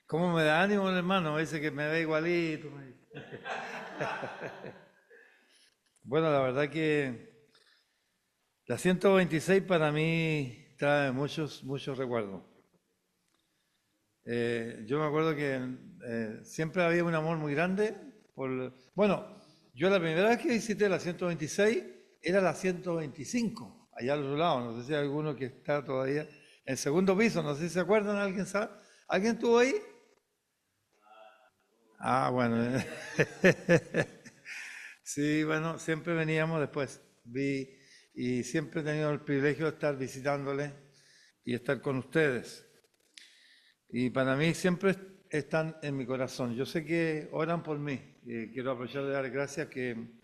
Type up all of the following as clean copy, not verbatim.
¿Cómo me da ánimo, hermano? Dice que me ve igualito. Bueno, la verdad que la 126 para mí trae muchos recuerdos. Yo me acuerdo que siempre había un amor muy grande Bueno, yo la primera vez que visité la 126 era la 125, allá al otro lado. No sé si hay alguno que está todavía en el segundo piso, no sé si se acuerdan, ¿alguien sabe? ¿Alguien estuvo ahí? Ah, bueno. Sí, bueno, siempre veníamos después. Y siempre he tenido el privilegio de estar visitándoles y estar con ustedes. Y para mí siempre están en mi corazón. Yo sé que oran por mí. Quiero aprovechar de dar gracias que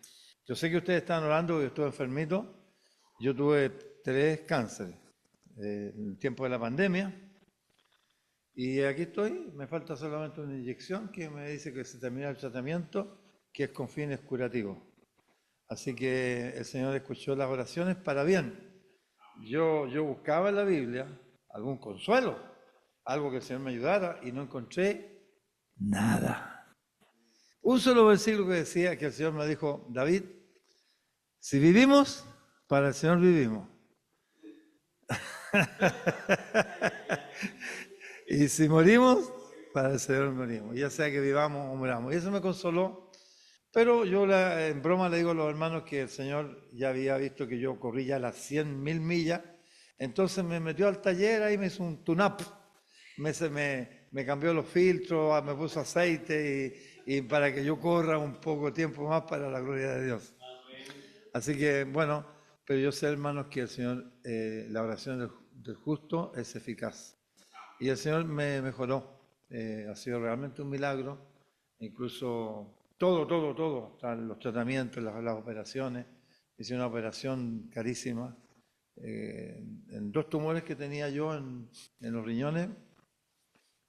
yo sé que ustedes están orando porque yo estuve enfermito. Yo tuve 3 cánceres en el tiempo de la pandemia. Y aquí estoy, me falta solamente una inyección que me dice que se termina el tratamiento, que es con fines curativos. Así que el Señor escuchó las oraciones para bien. Yo buscaba en la Biblia algún consuelo, algo que el Señor me ayudara y no encontré nada. Un solo versículo que decía que el Señor me dijo, David, si vivimos, para el Señor vivimos. Y si morimos, para el Señor morimos. Ya sea que vivamos o muramos. Y eso me consoló. Pero yo en broma le digo a los hermanos que el Señor ya había visto que yo corrí ya las 100.000 millas, entonces me metió al taller ahí me hizo un tune-up, me cambió los filtros, me puso aceite y para que yo corra un poco tiempo más para la gloria de Dios. Así que bueno, pero yo sé hermanos que el Señor, la oración del justo es eficaz. Y el Señor me mejoró, ha sido realmente un milagro, incluso todo, o sea, los tratamientos, las operaciones. Hice una operación carísima en 2 tumores que tenía yo en los riñones,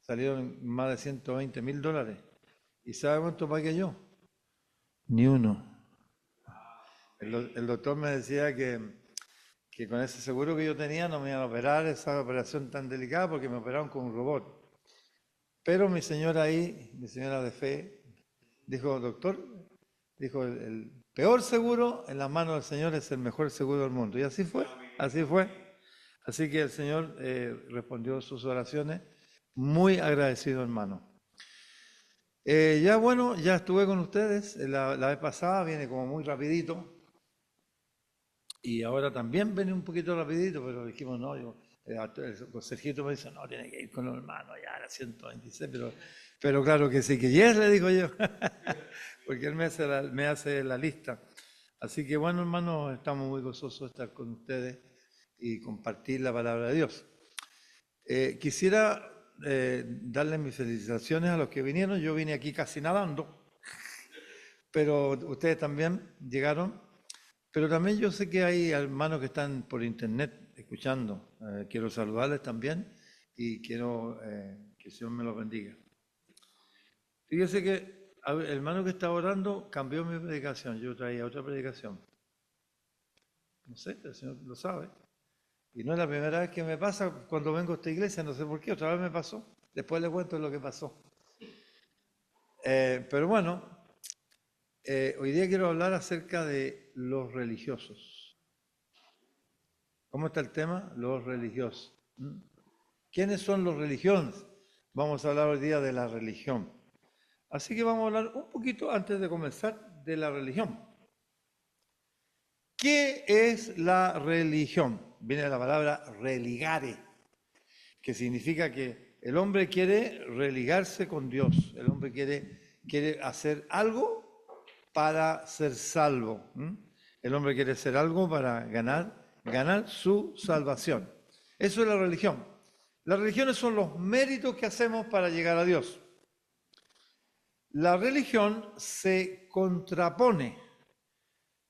salieron más de $120.000. ¿Y sabe cuánto pagué yo? Ni uno. El doctor me decía que con ese seguro que yo tenía no me iban a operar esa operación tan delicada porque me operaron con un robot. Pero mi señora ahí, mi señora de fe, dijo, doctor, dijo, el peor seguro en las manos del Señor es el mejor seguro del mundo. Y así fue, así fue. Así que el Señor respondió sus oraciones, muy agradecido hermano. Ya bueno, ya estuve con ustedes la vez pasada, viene como muy rapidito. Y ahora también viene un poquito rapidito, pero dijimos, no, Sergito me dice, no, tiene que ir con los hermanos, ya era 126, pero claro que sí, que yes, le digo yo, porque él me hace la lista. Así que bueno, hermanos, estamos muy gozosos de estar con ustedes y compartir la palabra de Dios. Quisiera darles mis felicitaciones a los que vinieron. Yo vine aquí casi nadando, pero ustedes también llegaron. Pero también yo sé que hay hermanos que están por internet escuchando. Quiero saludarles también y quiero que el Señor me los bendiga. Fíjese que el hermano que estaba orando cambió mi predicación. Yo traía otra predicación. No sé, el Señor lo sabe. Y no es la primera vez que me pasa cuando vengo a esta iglesia, no sé por qué, otra vez me pasó. Después le cuento lo que pasó. Pero bueno, hoy día quiero hablar acerca de los religiosos. ¿Cómo está el tema? Los religiosos. ¿Quiénes son los religiosos? Vamos a hablar hoy día de la religión. Así que vamos a hablar un poquito antes de comenzar de la religión. ¿Qué es la religión? Viene de la palabra religare, que significa que el hombre quiere religarse con Dios, el hombre quiere hacer algo para ser salvo. El hombre quiere hacer algo para ganar su salvación. Eso es la religión. Las religiones son los méritos que hacemos para llegar a Dios. La religión se contrapone,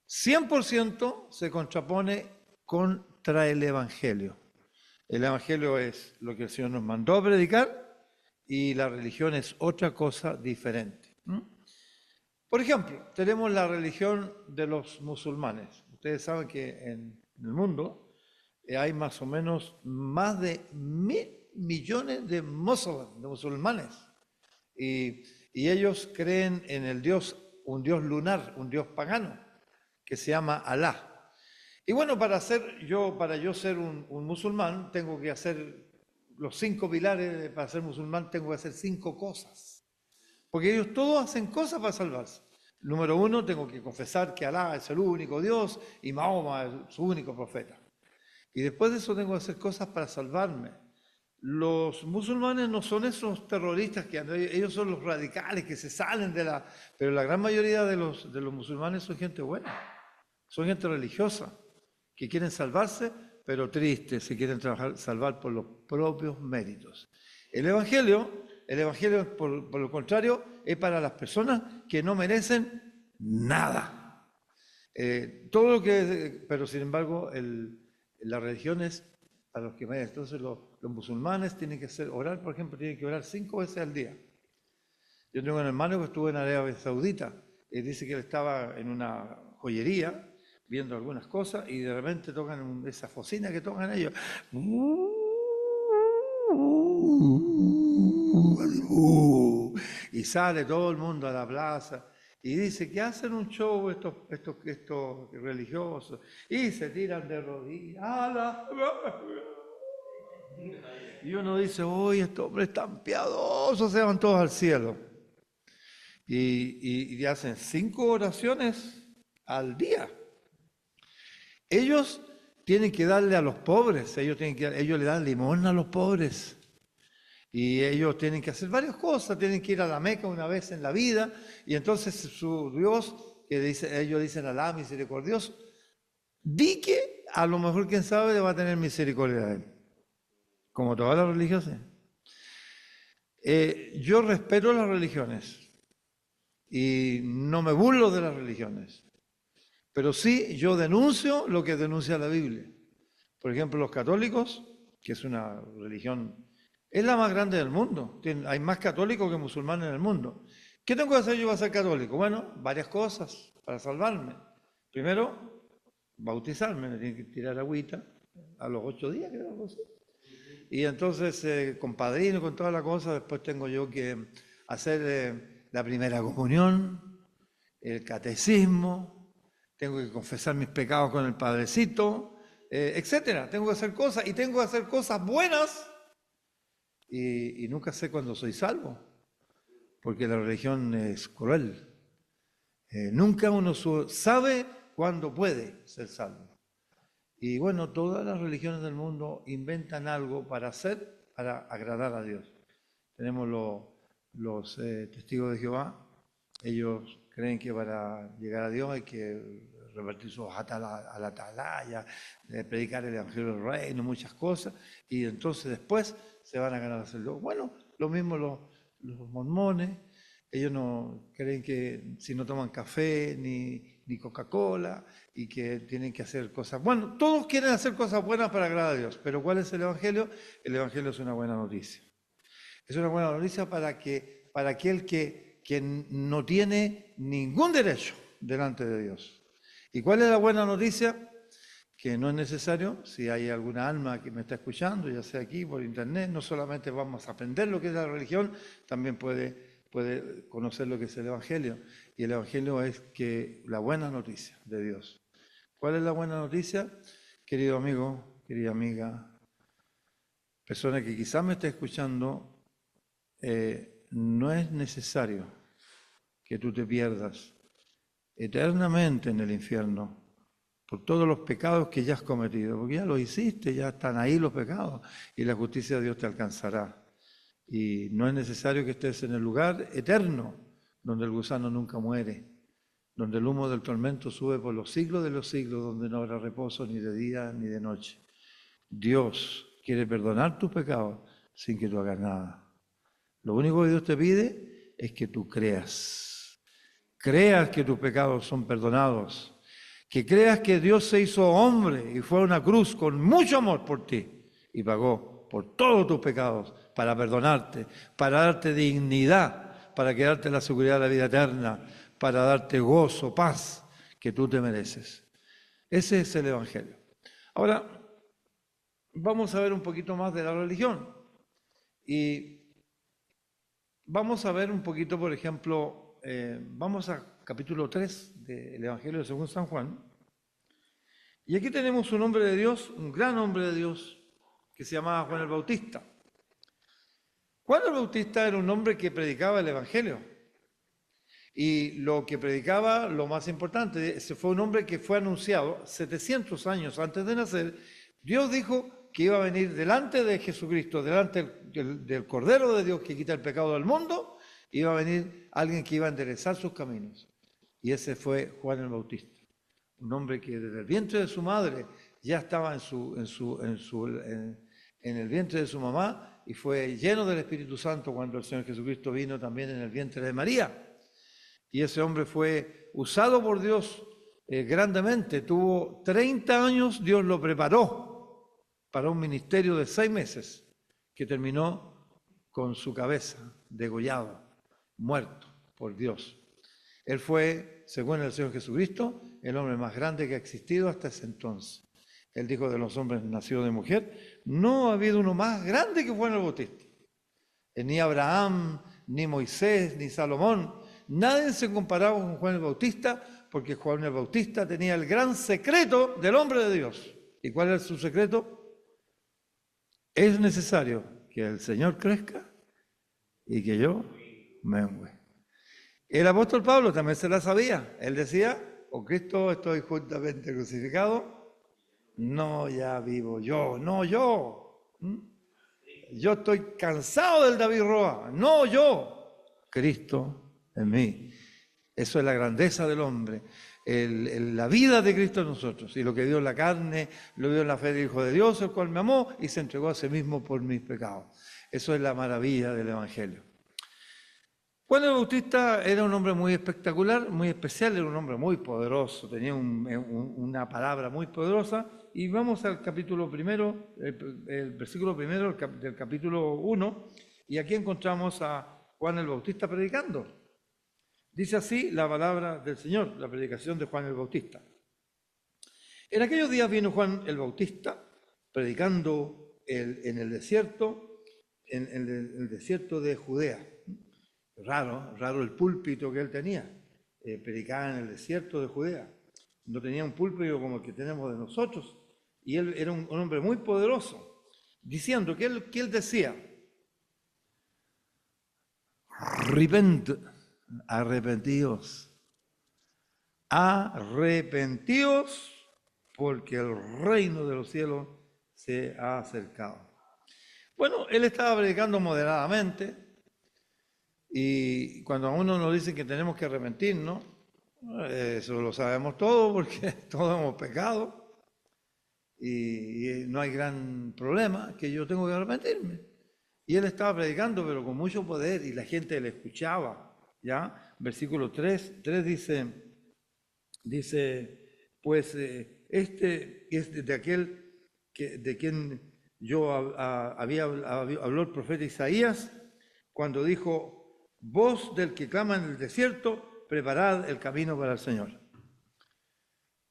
100% se contrapone contra el Evangelio. El Evangelio es lo que el Señor nos mandó a predicar y la religión es otra cosa diferente. Por ejemplo, tenemos la religión de los musulmanes. Ustedes saben que en el mundo hay más o menos más de 1.000 millones de musulmanes. Y ellos creen en el Dios, un Dios lunar, un Dios pagano, que se llama Alá. Y bueno, para yo ser un musulmán, tengo que hacer los 5 pilares. Para ser musulmán tengo que hacer 5 cosas. Porque ellos todos hacen cosas para salvarse. Número 1, tengo que confesar que Alá es el único Dios y Mahoma es su único profeta. Y después de eso tengo que hacer cosas para salvarme. Los musulmanes no son esos terroristas ellos son los radicales que se salen de la... Pero la gran mayoría de los musulmanes son gente buena, son gente religiosa, que quieren salvarse, pero tristes, se quieren salvar por los propios méritos. El Evangelio, por lo contrario, es para las personas que no merecen nada. Pero sin embargo, la religión es para los que merecen. Entonces los musulmanes tienen que orar, por ejemplo, tienen que orar 5 veces al día. Yo tengo un hermano que estuvo en Arabia Saudita, y dice que él estaba en una joyería viendo algunas cosas y de repente tocan esa bocina que tocan ellos. Y sale todo el mundo a la plaza y dice que hacen un show estos religiosos y se tiran de rodillas. Y uno dice, oye, estos hombres tan piadosos, se van todos al cielo. Y hacen 5 oraciones al día. Ellos tienen que darle a los pobres, ellos le dan limosna a los pobres. Y ellos tienen que hacer varias cosas, tienen que ir a la Meca una vez en la vida, y entonces su Dios, ellos dicen Alá, misericordioso, di que a lo mejor, quién sabe, le va a tener misericordia de él, como todas las religiones. Yo respeto las religiones y no me burlo de las religiones, pero sí yo denuncio lo que denuncia la Biblia. Por ejemplo, los católicos, que es una religión... Es la más grande del mundo. Hay más católicos que musulmanes en el mundo. ¿Qué tengo que hacer yo para ser católico? Bueno, varias cosas para salvarme. Primero, bautizarme. Me tienen que tirar agüita a los 8 días, creo, algo así. Y entonces, con padrino, con toda la cosa, después tengo yo que hacer la primera comunión, el catecismo, tengo que confesar mis pecados con el padrecito, etcétera. Tengo que hacer cosas y tengo que hacer cosas buenas. Y nunca sé cuándo soy salvo, porque la religión es cruel. Nunca uno sabe cuándo puede ser salvo. Y bueno, todas las religiones del mundo inventan algo para agradar a Dios. Tenemos los testigos de Jehová, ellos creen que para llegar a Dios hay que revertir sus ojos a la atalaya, predicar el Evangelio del Reino, muchas cosas, y entonces después se van a ganar a hacerlo. Bueno, lo mismo los mormones, ellos no creen que si no toman café ni Coca-Cola y que tienen que hacer cosas. Bueno, todos quieren hacer cosas buenas para agradar a Dios, pero ¿cuál es el Evangelio? El Evangelio es una buena noticia. Es una buena noticia para aquel que no tiene ningún derecho delante de Dios. ¿Y cuál es la buena noticia? Que no es necesario, si hay alguna alma que me está escuchando, ya sea aquí por internet, no solamente vamos a aprender lo que es la religión, también puede conocer lo que es el Evangelio. Y el Evangelio es la buena noticia de Dios. ¿Cuál es la buena noticia? Querido amigo, querida amiga, persona que quizás me esté escuchando, no es necesario que tú te pierdas eternamente en el infierno por todos los pecados que ya has cometido, porque ya los hiciste, ya están ahí los pecados, y la justicia de Dios te alcanzará. Y no es necesario que estés en el lugar eterno, donde el gusano nunca muere, donde el humo del tormento sube por los siglos de los siglos, donde no habrá reposo ni de día ni de noche. Dios quiere perdonar tus pecados sin que tú hagas nada. Lo único que Dios te pide es que tú creas que tus pecados son perdonados, que creas que Dios se hizo hombre y fue a una cruz con mucho amor por ti y pagó por todos tus pecados para perdonarte, para darte dignidad, para quedarte en la seguridad de la vida eterna, para darte gozo, paz que tú te mereces. Ese es el Evangelio. Ahora, vamos a ver un poquito más de la religión. Y vamos a ver un poquito, por ejemplo, vamos a capítulo 3 del Evangelio según San Juan. Y aquí tenemos un hombre de Dios, un gran hombre de Dios, que se llamaba Juan el Bautista. Juan el Bautista era un hombre que predicaba el Evangelio. Y lo que predicaba, lo más importante, ese fue un hombre que fue anunciado 700 años antes de nacer. Dios dijo que iba a venir delante de Jesucristo, delante del Cordero de Dios que quita el pecado del mundo, iba a venir alguien que iba a enderezar sus caminos. Y ese fue Juan el Bautista. Un hombre que desde el vientre de su madre ya estaba en el vientre de su mamá y fue lleno del Espíritu Santo cuando el Señor Jesucristo vino también en el vientre de María. Y ese hombre fue usado por Dios grandemente. Tuvo 30 años, Dios lo preparó para un ministerio de 6 meses que terminó con su cabeza degollado, muerto por Dios. Él fue, según el Señor Jesucristo, el hombre más grande que ha existido hasta ese entonces. Él dijo de los hombres nacidos de mujer, no ha habido uno más grande que Juan el Bautista. Ni Abraham, ni Moisés, ni Salomón, nadie se comparaba con Juan el Bautista, porque Juan el Bautista tenía el gran secreto del hombre de Dios. ¿Y cuál es su secreto? Es necesario que el Señor crezca y que yo mengüe. El apóstol Pablo también se la sabía. Él decía, con Cristo estoy juntamente crucificado, no ya vivo yo, no yo. Yo estoy cansado del David Roa, no yo, Cristo en mí. Eso es la grandeza del hombre, la vida de Cristo en nosotros. Y lo que dio en la carne, lo dio en la fe del Hijo de Dios, el cual me amó y se entregó a sí mismo por mis pecados. Eso es la maravilla del Evangelio. Juan el Bautista era un hombre muy espectacular, muy especial, era un hombre muy poderoso, tenía una palabra muy poderosa. Y vamos al capítulo primero, el versículo primero del capítulo 1, y aquí encontramos a Juan el Bautista predicando. Dice así la palabra del Señor, la predicación de Juan el Bautista. En aquellos días vino Juan el Bautista predicando en el desierto, en el desierto de Judea. Raro el púlpito que él tenía. Predicaba en el desierto de Judea. No tenía un púlpito como el que tenemos de nosotros. Y él era un hombre muy poderoso, diciendo que él decía, arrepentíos, porque el reino de los cielos se ha acercado. Bueno, él estaba predicando moderadamente, y cuando a uno nos dice que tenemos que arrepentirnos, eso lo sabemos todos porque todos hemos pecado. Y no hay gran problema que yo tengo que arrepentirme. Y él estaba predicando, pero con mucho poder, y la gente le escuchaba, ¿ya? Versículo 3 dice, pues este es de aquel de quien yo habló el profeta Isaías, cuando dijo, voz del que clama en el desierto, preparad el camino para el Señor.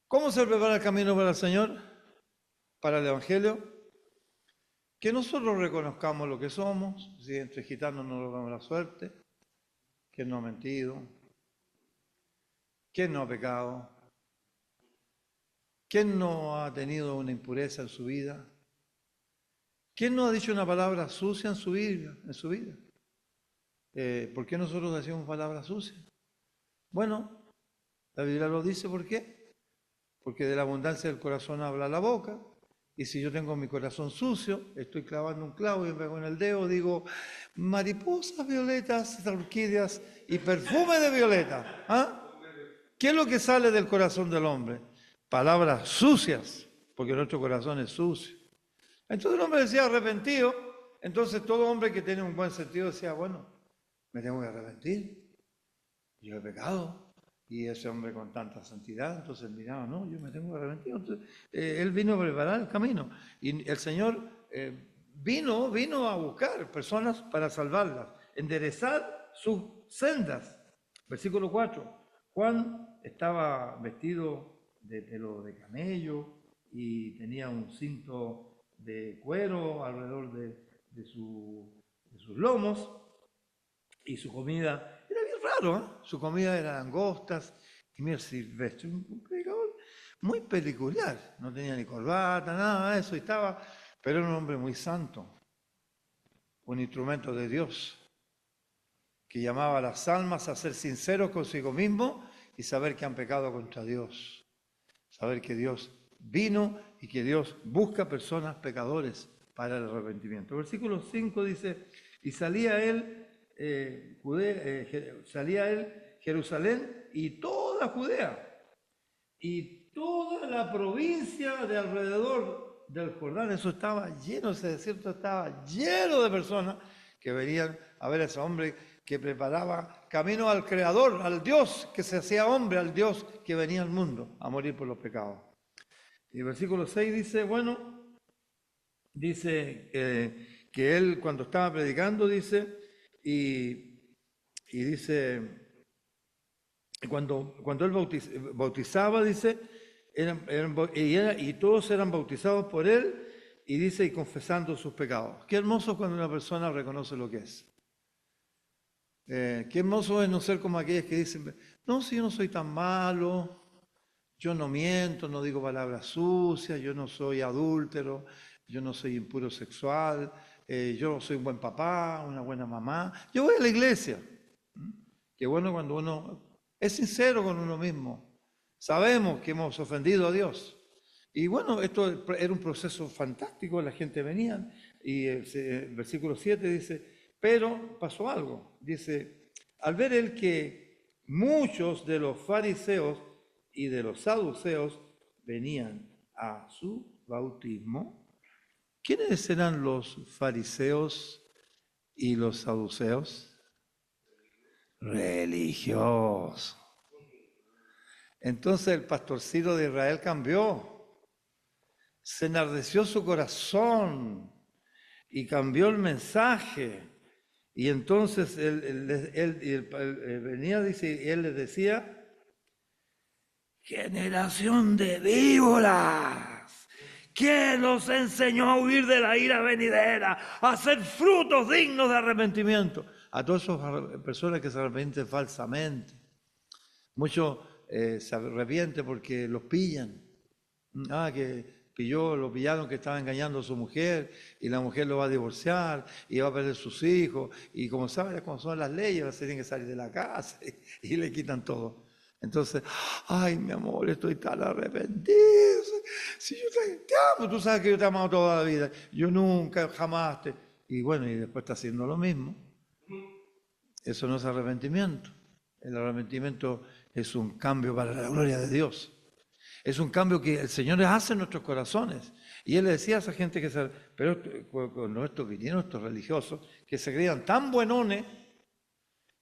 ¿Cómo se prepara el camino para el Señor? Para el Evangelio, que nosotros reconozcamos lo que somos, si entre gitanos no logramos la suerte, quién no ha mentido, quién no ha pecado, quién no ha tenido una impureza en su vida, quién no ha dicho una palabra sucia en su vida. ¿Por qué nosotros decimos palabras sucias? Bueno, la Biblia lo dice, ¿por qué? Porque de la abundancia del corazón habla la boca. Y si yo tengo mi corazón sucio, estoy clavando un clavo y me pego en el dedo, digo, mariposas, violetas, orquídeas y perfume de violeta. ¿Ah? ¿Qué es lo que sale del corazón del hombre? Palabras sucias, porque nuestro corazón es sucio. Entonces el hombre decía arrepentido, entonces todo hombre que tiene un buen sentido decía, bueno, me tengo que arrepentir, yo he pecado. Y ese hombre con tanta santidad, entonces miraba, no, yo me tengo que arrepentir. Entonces, él vino a preparar el camino. Y el Señor vino a buscar personas para salvarlas, enderezar sus sendas. Versículo 4. Juan estaba vestido de pelo de camello y tenía un cinto de cuero alrededor de sus lomos, y su comida era bien raro, ¿eh? Su comida era langostas y miel silvestre, un predicador muy peculiar, no tenía ni corbata, nada de eso, pero era un hombre muy santo, un instrumento de Dios, que llamaba a las almas a ser sinceros consigo mismo y saber que han pecado contra Dios, saber que Dios vino y que Dios busca personas pecadores para el arrepentimiento. Versículo 5 dice, y salía él Jerusalén y toda Judea y toda la provincia de alrededor del Jordán. Eso estaba lleno, ese desierto estaba lleno de personas que venían a ver a ese hombre que preparaba camino al Creador, al Dios que se hacía hombre, al Dios que venía al mundo a morir por los pecados. Y el versículo 6 dice, bueno, dice que él cuando estaba predicando, dice, y dice, cuando él bautizaba, dice, y todos eran bautizados por él, y dice, y confesando sus pecados. Qué hermoso cuando una persona reconoce lo que es. Qué hermoso es no ser como aquellos que dicen, no, si yo no soy tan malo, yo no miento, no digo palabras sucias, yo no soy adúltero, yo no soy impuro sexual, yo soy un buen papá, una buena mamá. Yo voy a la iglesia. Qué bueno cuando uno es sincero con uno mismo. Sabemos que hemos ofendido a Dios. Y bueno, esto era un proceso fantástico, la gente venía y el versículo 7 dice, pero pasó algo. Dice, al ver él que muchos de los fariseos y de los saduceos venían a su bautismo. ¿Quiénes eran los fariseos y los saduceos? Religiosos. Entonces el pastorcito de Israel cambió, se enardeció su corazón y cambió el mensaje. Y entonces él venía, dice, y él les decía, generación de víboras, ¿quién nos enseñó a huir de la ira venidera, a hacer frutos dignos de arrepentimiento? A todas esas personas que se arrepienten falsamente. Muchos se arrepienten porque los pillan. Lo pillaron que estaba engañando a su mujer y la mujer lo va a divorciar y va a perder sus hijos. Y como saben cómo son las leyes, se tienen que salir de la casa y le quitan todo. Entonces, ay, mi amor, estoy tan arrepentido. Si yo te amo, tú sabes que yo te he amado toda la vida. Yo nunca, jamás te... Y bueno, y después está haciendo lo mismo. Eso no es arrepentimiento. El arrepentimiento es un cambio para la gloria de Dios. Es un cambio que el Señor hace en nuestros corazones. Y Él le decía a esa gente pero cuando estos vinieron, estos religiosos, que se creían tan buenones,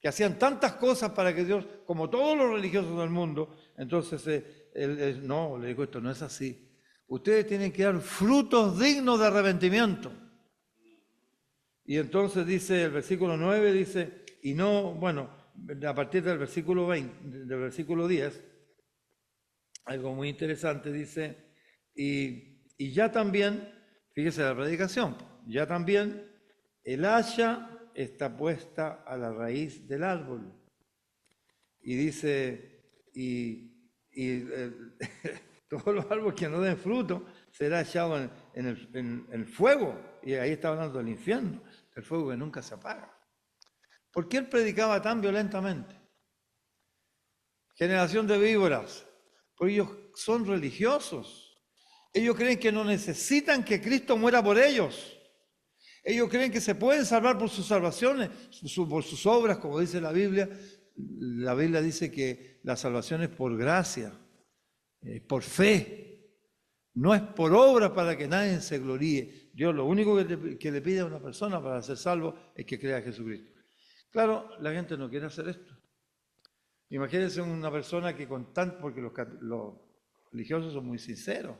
que hacían tantas cosas para que Dios, como todos los religiosos del mundo, entonces él no, le dijo, esto no es así. Ustedes tienen que dar frutos dignos de arrepentimiento. Y entonces dice el versículo 9, dice, y no, bueno, a partir del versículo 20, del versículo 10, algo muy interesante, dice, y ya también, fíjese la predicación, ya también el hacha está puesta a la raíz del árbol. Y dice, todos los árboles que no den fruto será echado en el fuego. Y ahí está hablando del infierno, el fuego que nunca se apaga. ¿Por qué él predicaba tan violentamente? Generación de víboras, porque ellos son religiosos. Ellos creen que no necesitan que Cristo muera por ellos. Ellos creen que se pueden salvar por sus salvaciones, por sus obras, como dice la Biblia. La Biblia dice que la salvación es por gracia, por fe. No es por obra para que nadie se gloríe. Dios lo único que le pide a una persona para ser salvo es que crea en Jesucristo. Claro, la gente no quiere hacer esto. Imagínense una persona que porque los religiosos son muy sinceros.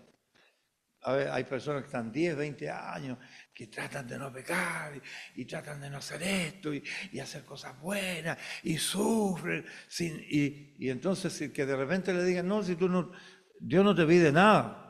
A ver, hay personas que están 10, 20 años, que tratan de no pecar y tratan de no hacer esto y hacer cosas buenas y sufren. Y entonces que de repente le digan, no, si tú no, Dios no te pide nada.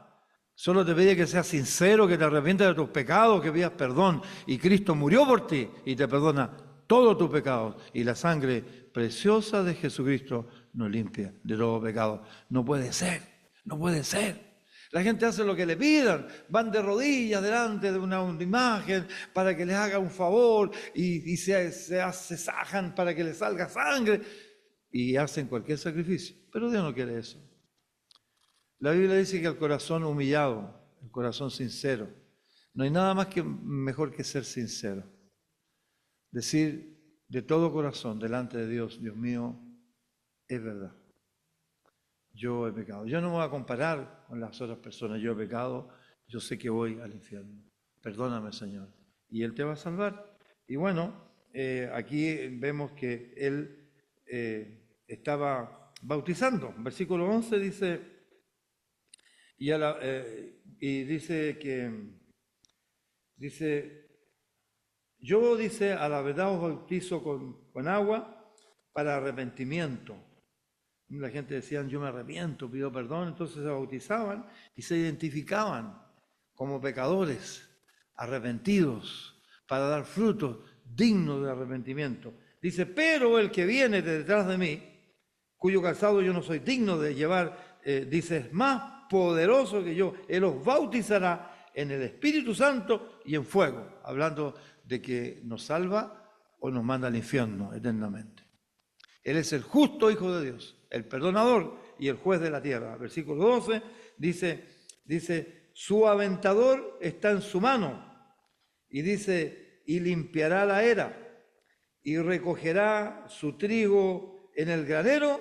Solo te pide que seas sincero, que te arrepientas de tus pecados, que pidas perdón. Y Cristo murió por ti y te perdona todos tus pecados. Y la sangre preciosa de Jesucristo nos limpia de todo pecado. No puede ser, no puede ser. La gente hace lo que le pidan, van de rodillas delante de una imagen para que les haga un favor y se sajan para que les salga sangre y hacen cualquier sacrificio. Pero Dios no quiere eso. La Biblia dice que el corazón humillado, el corazón sincero, no hay nada más que mejor que ser sincero. Decir de todo corazón delante de Dios, Dios mío, es verdad. Yo he pecado. Yo no me voy a comparar con las otras personas. Yo he pecado, yo sé que voy al infierno. Perdóname, Señor. Y Él te va a salvar. Y bueno, aquí vemos que Él estaba bautizando. Versículo 11 dice, yo, dice, a la verdad os bautizo con agua para arrepentimiento. La gente decía, yo me arrepiento, pido perdón, entonces se bautizaban y se identificaban como pecadores, arrepentidos, para dar frutos dignos de arrepentimiento. Dice, pero el que viene de detrás de mí, cuyo calzado yo no soy digno de llevar, dice, es más poderoso que yo, Él os bautizará en el Espíritu Santo y en fuego, hablando de que nos salva o nos manda al infierno eternamente. Él es el justo Hijo de Dios, el perdonador y el juez de la tierra. Versículo 12 dice, su aventador está en su mano. Y dice, y limpiará la era, y recogerá su trigo en el granero,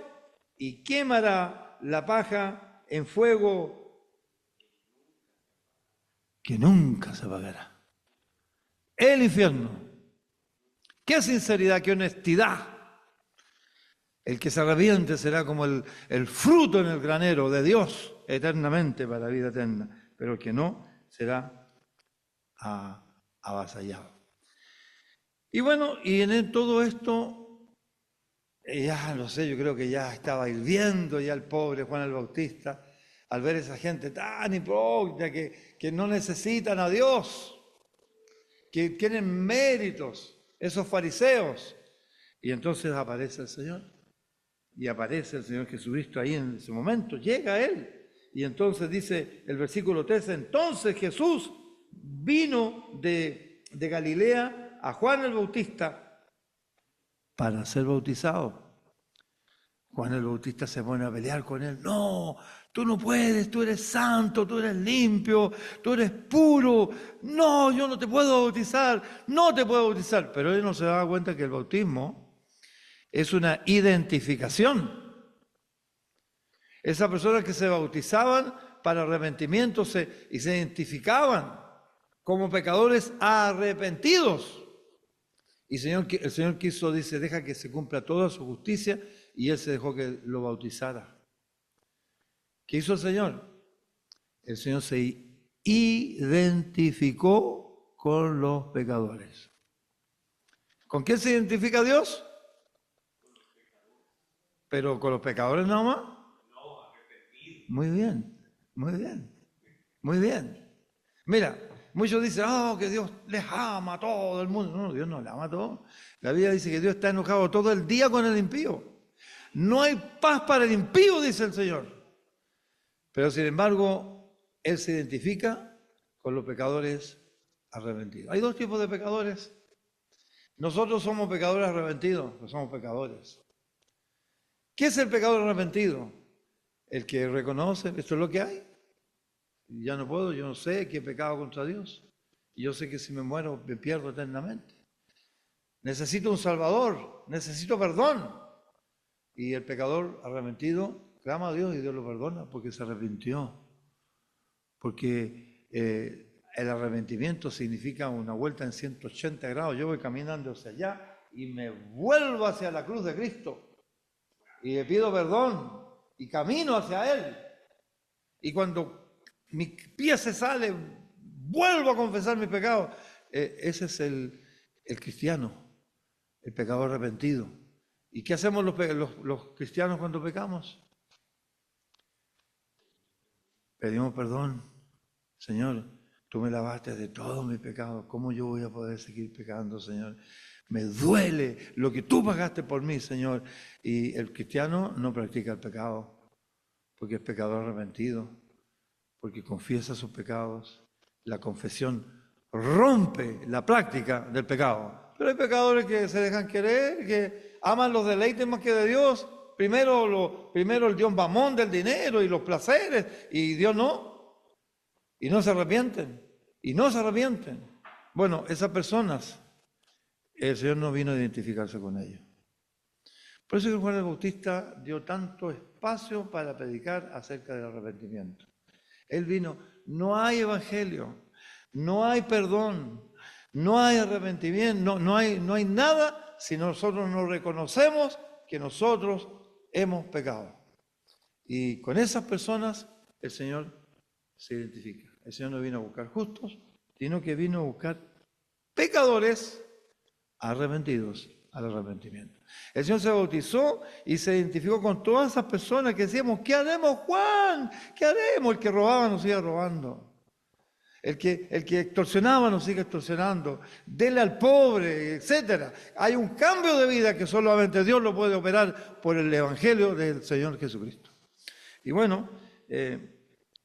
y quemará la paja en fuego que nunca se apagará. El infierno. Qué sinceridad, qué honestidad. El que se arrepiente será como el fruto en el granero de Dios eternamente para la vida eterna, pero el que no será avasallado. Y bueno, y en todo esto, ya no sé, yo creo que ya estaba hirviendo ya el pobre Juan el Bautista al ver esa gente tan hipócrita que no necesitan a Dios, que tienen méritos, esos fariseos. Y entonces aparece el Señor. Y aparece el Señor Jesucristo ahí en ese momento, llega a Él. Y entonces dice el versículo 13, entonces Jesús vino de Galilea a Juan el Bautista para ser bautizado. Juan el Bautista se pone a pelear con él. No, tú no puedes, tú eres santo, tú eres limpio, tú eres puro. No, yo no te puedo bautizar, no te puedo bautizar. Pero él no se daba cuenta que el bautismo es una identificación. Esas personas que se bautizaban para arrepentimiento y se identificaban como pecadores arrepentidos. Y el Señor quiso, dice, deja que se cumpla toda su justicia, y Él se dejó que lo bautizara. ¿Qué hizo el Señor? El Señor se identificó con los pecadores. ¿Con quién se identifica Dios? ¿Pero con los pecadores nada más? No, arrepentidos. Muy bien, muy bien, muy bien. Mira, muchos dicen, que Dios les ama a todo el mundo. No, Dios no le ama a todos. La Biblia dice que Dios está enojado todo el día con el impío. No hay paz para el impío, dice el Señor. Pero sin embargo, Él se identifica con los pecadores arrepentidos. Hay dos tipos de pecadores. Nosotros somos pecadores arrepentidos, no somos pecadores. ¿Qué es el pecador arrepentido? El que reconoce, esto es lo que hay. Ya no puedo, yo no sé que he pecado contra Dios. Y yo sé que si me muero me pierdo eternamente. Necesito un Salvador, necesito perdón. Y el pecador arrepentido clama a Dios y Dios lo perdona porque se arrepintió. Porque el arrepentimiento significa una vuelta en 180 grados. Yo voy caminando hacia allá y me vuelvo hacia la cruz de Cristo. Y le pido perdón y camino hacia Él. Y cuando mi pie se sale, vuelvo a confesar mis pecados. Ese es el cristiano, el pecador arrepentido. ¿Y qué hacemos los cristianos cuando pecamos? Pedimos perdón. Señor, tú me lavaste de todos mis pecados. ¿Cómo yo voy a poder seguir pecando, Señor? Me duele lo que tú pagaste por mí, Señor. Y el cristiano no practica el pecado, porque es pecador arrepentido, porque confiesa sus pecados. La confesión rompe la práctica del pecado. Pero hay pecadores que se dejan querer, que aman los deleites más que de Dios. Primero el Dios mamón del dinero y los placeres, y Dios no. Y no se arrepienten. Y no se arrepienten. Bueno, esas personas, el Señor no vino a identificarse con ellos. Por eso que Juan el Bautista dio tanto espacio para predicar acerca del arrepentimiento. Él vino, no hay evangelio, no hay perdón, no hay arrepentimiento, no hay nada si nosotros no reconocemos que nosotros hemos pecado. Y con esas personas el Señor se identifica. El Señor no vino a buscar justos, sino que vino a buscar pecadores arrepentidos al arrepentimiento. El Señor se bautizó y se identificó con todas esas personas que decíamos, ¿qué haremos, Juan? ¿Qué haremos? El que robaba nos sigue robando. El que extorsionaba nos sigue extorsionando. Dele al pobre, etc. Hay un cambio de vida que solamente Dios lo puede operar por el Evangelio del Señor Jesucristo. Y bueno,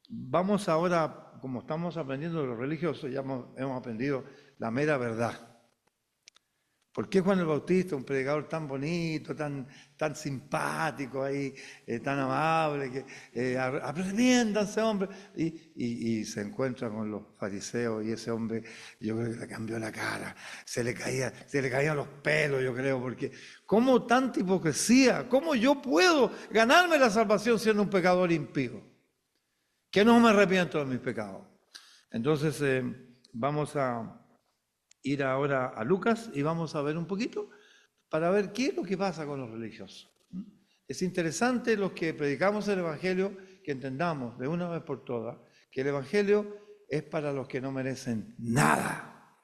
vamos ahora, como estamos aprendiendo de los religiosos, ya hemos aprendido la mera verdad. ¿Por qué Juan el Bautista, un predicador tan bonito, tan simpático ahí, tan amable, que arrepiéntanse, hombre? Y se encuentra con los fariseos y ese hombre, yo creo que le cambió la cara, se le caían los pelos, yo creo, porque ¿cómo tanta hipocresía? ¿Cómo yo puedo ganarme la salvación siendo un pecador impío? Que no me arrepiento de mis pecados. Entonces, vamos a ir ahora a Lucas y vamos a ver un poquito para ver qué es lo que pasa con los religiosos. Es interesante los que predicamos el Evangelio que entendamos de una vez por todas que el Evangelio es para los que no merecen nada.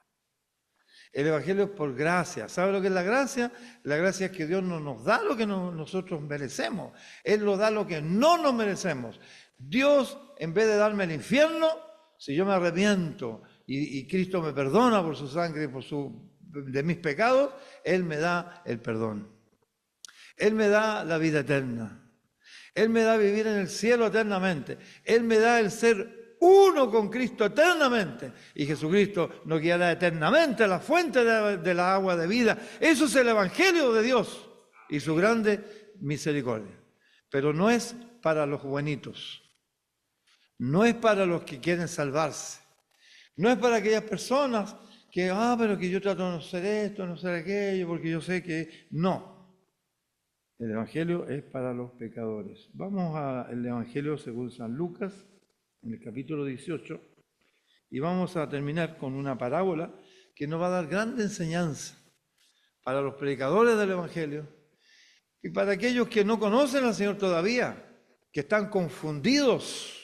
El Evangelio es por gracia. ¿Sabe lo que es la gracia? La gracia es que Dios no nos da lo que nosotros merecemos. Él nos da lo que no nos merecemos. Dios, en vez de darme el infierno, si yo me arrepiento y Cristo me perdona por su sangre, de mis pecados, Él me da el perdón. Él me da la vida eterna. Él me da vivir en el cielo eternamente. Él me da el ser uno con Cristo eternamente. Y Jesucristo nos guiará eternamente a la fuente de la agua de vida. Eso es el Evangelio de Dios y su grande misericordia. Pero no es para los buenitos. No es para los que quieren salvarse. No es para aquellas personas que, pero que yo trato de no ser esto, no ser aquello, porque yo sé que... No. El Evangelio es para los pecadores. Vamos al Evangelio según San Lucas, en el capítulo 18, y vamos a terminar con una parábola que nos va a dar grande enseñanza para los predicadores del Evangelio y para aquellos que no conocen al Señor todavía, que están confundidos.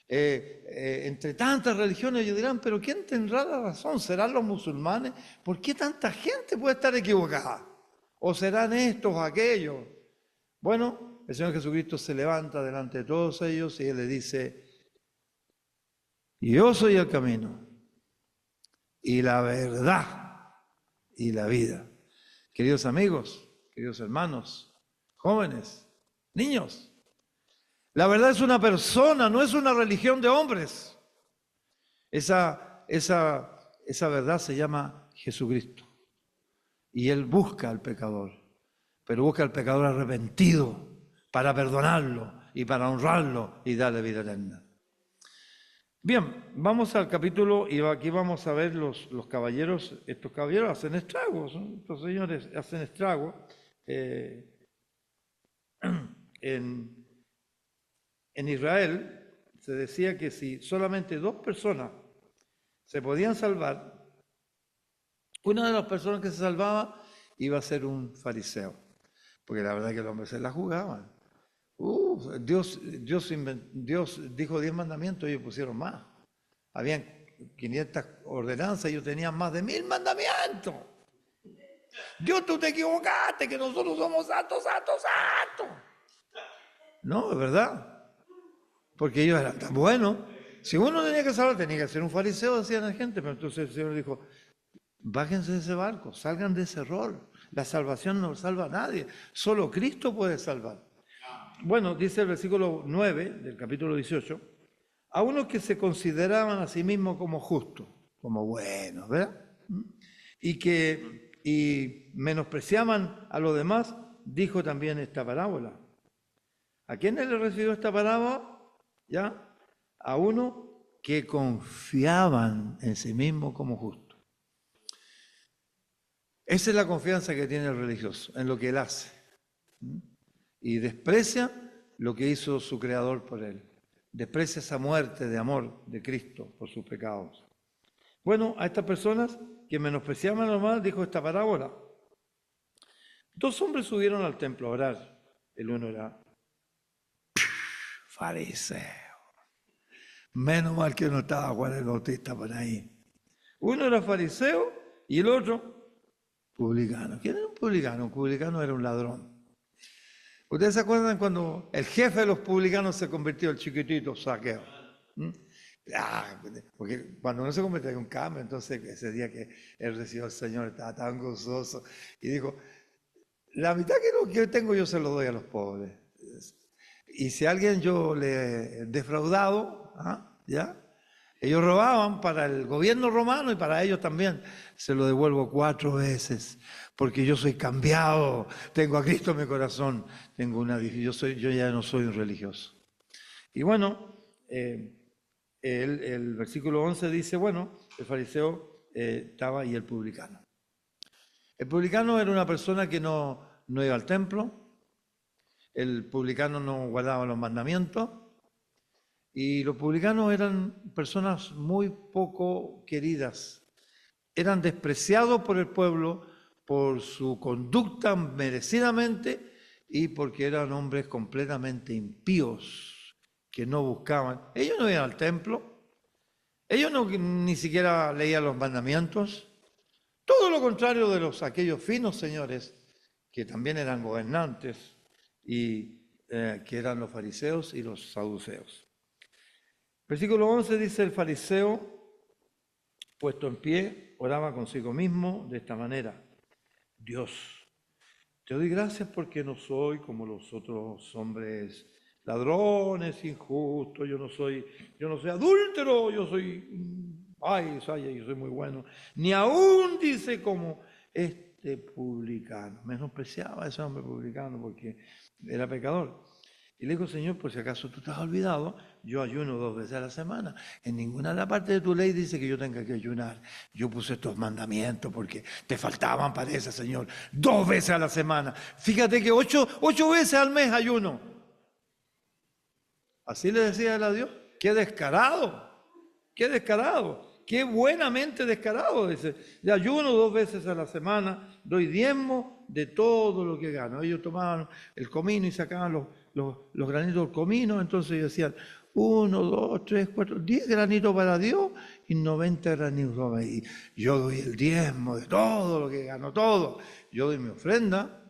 Entre tantas religiones ellos dirán, pero ¿quién tendrá la razón? ¿Serán los musulmanes? ¿Por qué tanta gente puede estar equivocada? ¿O serán estos o aquellos? Bueno, el Señor Jesucristo se levanta delante de todos ellos y Él le dice, yo soy el camino y la verdad y la vida. Queridos amigos, queridos hermanos, jóvenes, niños, la verdad es una persona, no es una religión de hombres. Esa verdad se llama Jesucristo. Y Él busca al pecador, pero busca al pecador arrepentido para perdonarlo y para honrarlo y darle vida eterna. Bien, vamos al capítulo y aquí vamos a ver los caballeros. Estos caballeros hacen estragos, ¿no? Estos señores hacen estragos En Israel se decía que si solamente 2 personas se podían salvar, una de las personas que se salvaba iba a ser un fariseo, porque la verdad es que los hombres se la jugaban. Dios dijo 10 mandamientos, ellos pusieron más. Habían 500 ordenanzas, ellos tenían más de 1000 mandamientos. Dios, tú te equivocaste, que nosotros somos santos, santos, santos. No, es verdad. Porque ellos eran tan buenos. Si uno tenía que salvar, tenía que ser un fariseo, decían la gente. Pero entonces el Señor dijo, bájense de ese barco, salgan de ese rol. La salvación no salva a nadie, solo Cristo puede salvar. Bueno, dice el versículo 9 del capítulo 18, a unos que se consideraban a sí mismos como justos, como buenos, ¿verdad? Y menospreciaban a los demás, dijo también esta parábola. ¿A quiénes le recibió esta parábola? ¿Ya? A uno que confiaban en sí mismo como justo. Esa es la confianza que tiene el religioso, en lo que él hace. Y desprecia lo que hizo su Creador por él. Desprecia esa muerte de amor de Cristo por sus pecados. Bueno, a estas personas que menospreciaban a los demás, dijo esta parábola. 2 hombres subieron al templo a orar. El uno era fariseo. Menos mal que no estaba Juan el Bautista por ahí. Uno era fariseo y el otro publicano. ¿Quién era un publicano? Un publicano era un ladrón. ¿Ustedes se acuerdan cuando el jefe de los publicanos se convirtió en el chiquitito Saqueo? Porque cuando uno se convierte en un cambio, entonces ese día que él recibió al Señor estaba tan gozoso y dijo, la mitad que tengo yo se lo doy a los pobres. Y si a alguien yo le he defraudado, ¿ya? Ellos robaban para el gobierno romano y para ellos también. Se lo devuelvo 4 veces, porque yo soy cambiado, tengo a Cristo en mi corazón, yo ya no soy un religioso. Y bueno, el versículo 11 dice, bueno, el fariseo estaba y el publicano. El publicano era una persona que no iba al templo, el publicano no guardaba los mandamientos, y los publicanos eran personas muy poco queridas. Eran despreciados por el pueblo por su conducta merecidamente y porque eran hombres completamente impíos que no buscaban. Ellos no iban al templo, ellos ni siquiera leían los mandamientos. Todo lo contrario de aquellos finos señores que también eran gobernantes y que eran los fariseos y los saduceos. Versículo 11 dice, el fariseo, puesto en pie, oraba consigo mismo de esta manera. Dios, te doy gracias porque no soy como los otros hombres ladrones, injustos, yo no soy adúltero, yo soy muy bueno. Ni aún dice como este publicano. Menospreciaba a ese hombre publicano porque era pecador. Y le dijo, Señor, por si acaso tú te has olvidado, yo ayuno 2 veces a la semana. En ninguna de las partes de tu ley dice que yo tenga que ayunar. Yo puse estos mandamientos porque te faltaban, parece, Señor. 2 veces a la semana. Fíjate que 8 veces al mes ayuno. Así le decía él a Dios. ¡Qué descarado! ¡Qué descarado! ¡Qué buenamente descarado! Dice, de ayuno 2 veces a la semana, doy diezmo de todo lo que gano. Ellos tomaban el comino y sacaban los granitos del comino, entonces ellos decían 1, 2, 3, 4, 10 granitos para Dios y 90 granitos para mí. Yo doy el diezmo de todo lo que gano, todo. Yo doy mi ofrenda,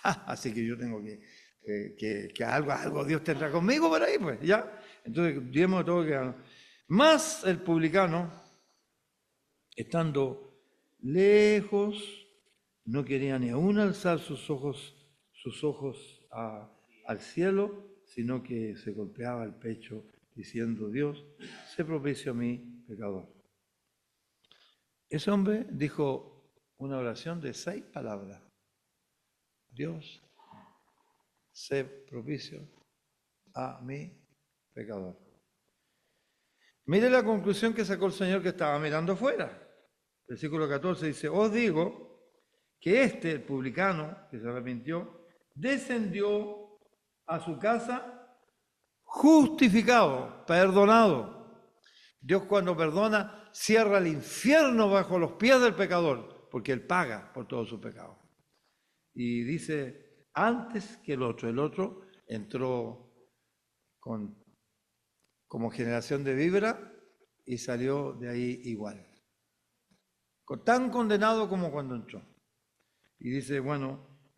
así que yo tengo que algo Dios tendrá conmigo por ahí, pues, ¿ya? Entonces, diezmo de todo lo que gano. Más el publicano, estando lejos, no quería ni aún alzar sus ojos al cielo, sino que se golpeaba el pecho diciendo, Dios, sé propicio a mí, pecador. Ese hombre dijo una oración de 6 palabras. Dios, sé propicio a mí, pecador. Mire la conclusión que sacó el Señor que estaba mirando afuera. Versículo 14 dice, os digo que el publicano, que se arrepintió, descendió a su casa justificado, perdonado. Dios cuando perdona cierra el infierno bajo los pies del pecador, porque él paga por todo su pecado. Y dice, antes que el otro entró como generación de vibra y salió de ahí igual. Tan condenado como cuando entró. Y dice, bueno,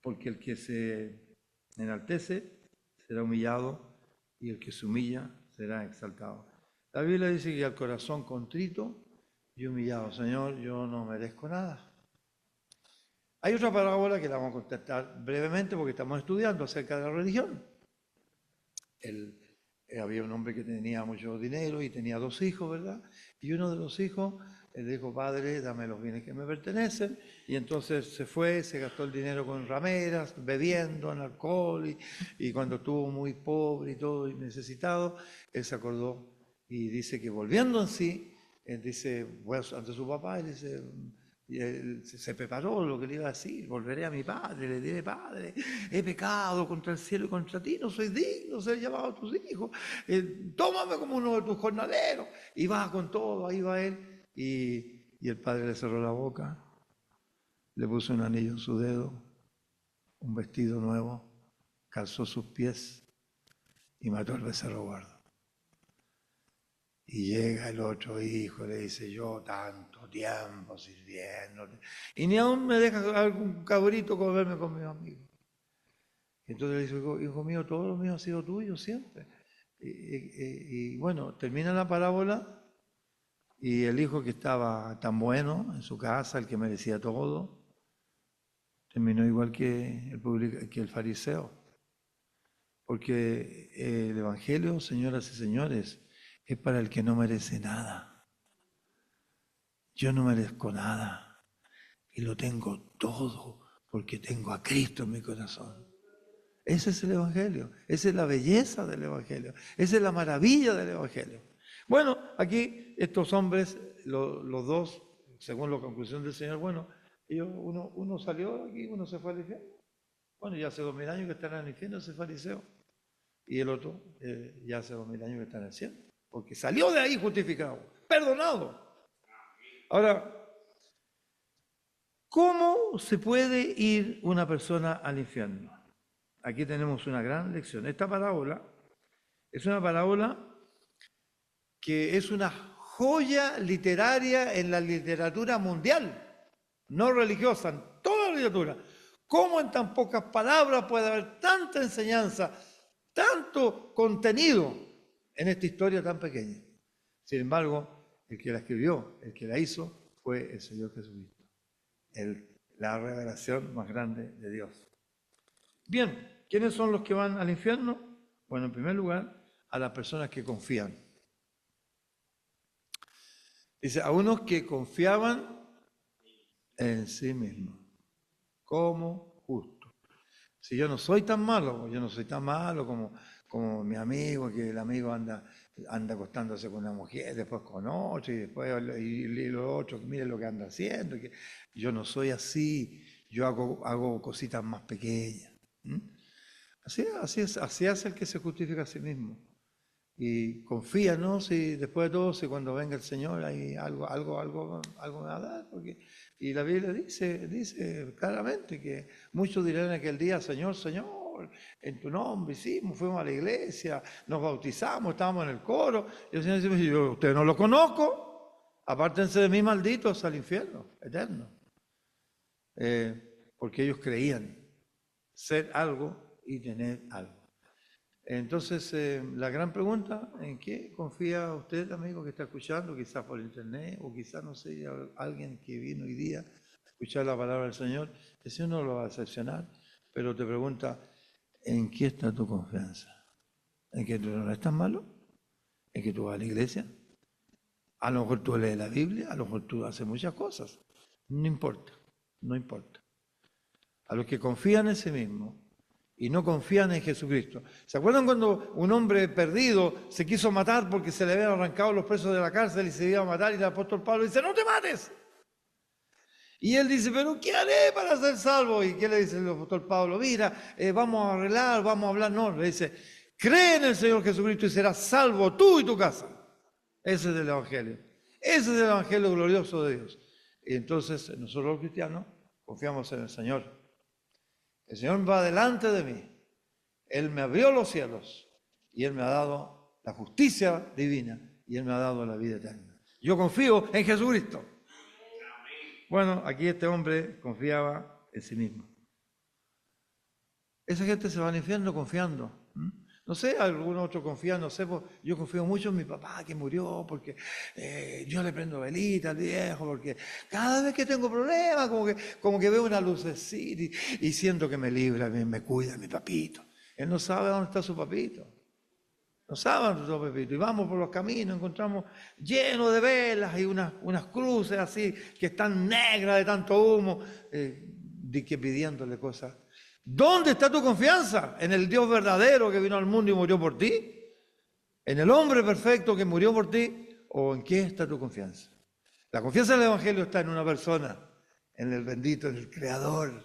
porque el que se enaltece será humillado y el que se humilla será exaltado. La Biblia dice que al corazón contrito y humillado, Señor, yo no merezco nada. Hay otra parábola que la vamos a contestar brevemente porque estamos estudiando acerca de la religión. Había un hombre que tenía mucho dinero y tenía 2 hijos, ¿verdad? Y uno de los hijos le dijo, padre, dame los bienes que me pertenecen. Y entonces se fue, se gastó el dinero con rameras, bebiendo, en alcohol. Y cuando estuvo muy pobre y todo, y necesitado, él se acordó y dice que volviendo en sí, él dice, bueno, ante su papá, él dice... Y él se preparó lo que le iba a decir, volveré a mi padre, le diré, padre, he pecado contra el cielo y contra ti, no soy digno de ser llamado a tus hijos, tómame como uno de tus jornaleros. Y va con todo, ahí va él, y el padre le cerró la boca, le puso un anillo en su dedo, un vestido nuevo, calzó sus pies y mató al becerro gordo. Y llega el otro hijo, le dice, yo tanto tiempo sirviéndote, y ni aún me dejas algún cabrito comerme con mis amigos. Y entonces le dice, hijo mío, todo lo mío ha sido tuyo siempre. Y bueno, termina la parábola y el hijo que estaba tan bueno en su casa, el que merecía todo, terminó igual que el fariseo. Porque el Evangelio, señoras y señores, es para el que no merece nada. Yo no merezco nada y lo tengo todo porque tengo a Cristo en mi corazón. Ese es el Evangelio, esa es la belleza del Evangelio, esa es la maravilla del Evangelio. Bueno, aquí estos hombres, los dos, según la conclusión del Señor, bueno, uno salió de aquí, uno se fue al infierno. Bueno, ya hace 2000 años que están en el infierno ese fariseo. Y el otro ya hace 2000 años que está en el cielo, porque salió de ahí justificado, perdonado. Ahora, ¿cómo se puede ir una persona al infierno? Aquí tenemos una gran lección. Esta parábola es una parábola que es una joya literaria en la literatura mundial, no religiosa, en toda la literatura. ¿Cómo en tan pocas palabras puede haber tanta enseñanza, tanto contenido en esta historia tan pequeña? Sin embargo, el que la escribió, el que la hizo, fue el Señor Jesucristo. La revelación más grande de Dios. Bien, ¿quiénes son los que van al infierno? Bueno, en primer lugar, a las personas que confían. Dice, a unos que confiaban en sí mismos, como justo. Si yo no soy tan malo, yo no soy tan malo como mi amigo, que el amigo anda acostándose con una mujer, después con otro, y después y los otros, miren lo que anda haciendo. Que yo no soy así, yo hago cositas más pequeñas. Así hace el que se justifica a sí mismo. Y confía, ¿no? Si después de todo, si cuando venga el Señor hay algo me va a dar. Y la Biblia dice claramente que muchos dirán en aquel día, Señor, Señor, en tu nombre hicimos, fuimos a la iglesia, nos bautizamos, estábamos en el coro. Y el Señor dice, yo usted no lo conozco, apártense de mí, malditos, al infierno eterno. Porque ellos creían ser algo y tener algo. Entonces, la gran pregunta, ¿en qué confía usted, amigo, que está escuchando, quizás por internet, o quizás, no sé, alguien que vino hoy día a escuchar la palabra del Señor? El Señor no lo va a decepcionar, pero te pregunta, ¿en qué está tu confianza? ¿En que tú no eres tan malo? ¿En que tú vas a la iglesia? A lo mejor tú lees la Biblia, a lo mejor tú haces muchas cosas. No importa, no importa. A los que confían en sí mismos y no confían en Jesucristo. ¿Se acuerdan cuando un hombre perdido se quiso matar porque se le habían arrancado los presos de la cárcel y se iba a matar? Y el apóstol Pablo dice, ¡no te mates! Y él dice, ¿pero qué haré para ser salvo? ¿Y qué le dice el apóstol Pablo? Mira, vamos a arreglar, vamos a hablar. No, le dice, cree en el Señor Jesucristo y serás salvo tú y tu casa. Ese es el Evangelio. Ese es el Evangelio glorioso de Dios. Y entonces nosotros los cristianos confiamos en el Señor. El Señor va delante de mí. Él me abrió los cielos y Él me ha dado la justicia divina y Él me ha dado la vida eterna. Yo confío en Jesucristo. Bueno, aquí este hombre confiaba en sí mismo. Esa gente se va al infierno confiando. No sé, algún otro confía, no sé, pues, yo confío mucho en mi papá que murió, porque yo le prendo velita al viejo, porque cada vez que tengo problemas, como que veo una lucecita y siento que me libra, me cuida mi papito. Él no sabe dónde está su papito. No sabe dónde está su papito. Y vamos por los caminos, encontramos lleno de velas y unas cruces así que están negras de tanto humo, de que pidiéndole cosas. ¿Dónde está tu confianza? ¿En el Dios verdadero que vino al mundo y murió por ti? ¿En el hombre perfecto que murió por ti? ¿O en qué está tu confianza? La confianza del Evangelio está en una persona, en el bendito, en el Creador,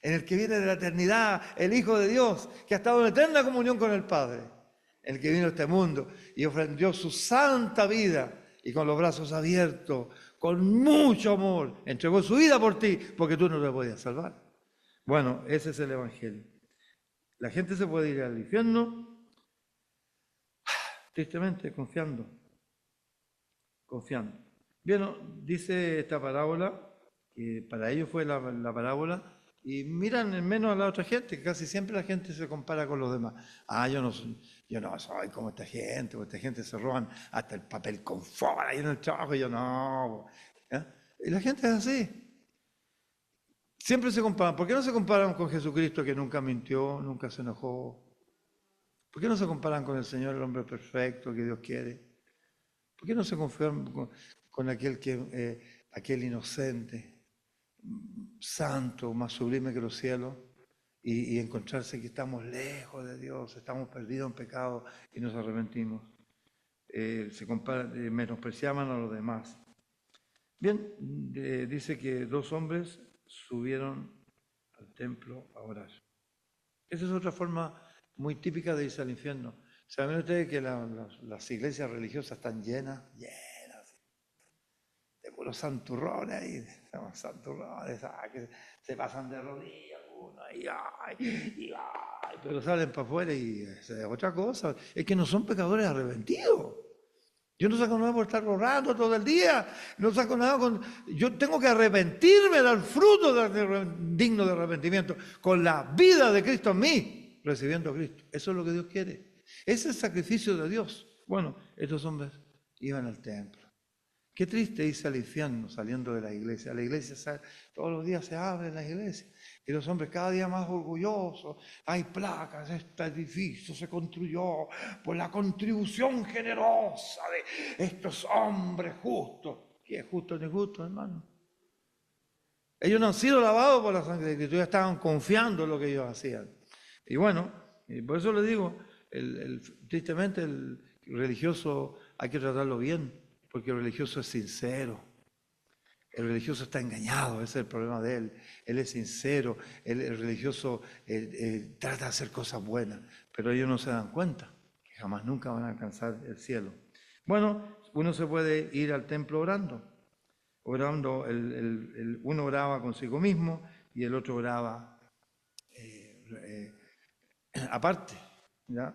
en el que viene de la eternidad, el Hijo de Dios, que ha estado en eterna comunión con el Padre, el que vino a este mundo y ofreció su santa vida y con los brazos abiertos, con mucho amor, entregó su vida por ti porque tú no te podías salvar. Bueno, ese es el Evangelio. La gente se puede ir al infierno, tristemente, confiando. Bien, dice esta parábola, que para ellos fue la parábola, y miran en menos a la otra gente, que casi siempre la gente se compara con los demás. Yo no soy como esta gente, porque esta gente se roban hasta el papel confort ahí en el trabajo, y yo no. Y la gente es así. Siempre se comparan. ¿Por qué no se comparan con Jesucristo que nunca mintió, nunca se enojó? ¿Por qué no se comparan con el Señor, el hombre perfecto que Dios quiere? ¿Por qué no se conforman con aquel inocente, santo, más sublime que los cielos, y encontrarse que estamos lejos de Dios, estamos perdidos en pecado y nos arrepentimos? Menospreciaban a los demás. Bien, dice que 2 hombres subieron al templo a orar. Esa es otra forma muy típica de irse al infierno. ¿Saben ustedes que las iglesias religiosas están llenas de puros santurrones ahí? Santurrones, que se pasan de rodillas uno, pero salen para afuera y es otra cosa. Es que no son pecadores arrepentidos. Yo no saco nada por estar orando todo el día, no saco nada yo tengo que arrepentirme, dar fruto digno de arrepentimiento, con la vida de Cristo en mí, recibiendo a Cristo. Eso es lo que Dios quiere. Ese es el sacrificio de Dios. Bueno, estos hombres iban al templo. Qué triste irse al infierno saliendo de la iglesia. La iglesia todos los días se abre en la iglesia. Y los hombres cada día más orgullosos. Hay placas, este edificio se construyó por la contribución generosa de estos hombres justos. ¿Qué es justo ni justo, hermano? Ellos no han sido lavados por la sangre de Cristo, ya estaban confiando en lo que ellos hacían. Y bueno, y por eso les digo, tristemente el religioso hay que tratarlo bien. Porque el religioso es sincero, el religioso está engañado, ese es el problema de él. Él es sincero, el religioso trata de hacer cosas buenas, pero ellos no se dan cuenta que jamás nunca van a alcanzar el cielo. Bueno, uno se puede ir al templo orando, uno oraba consigo mismo y el otro oraba aparte, ¿ya?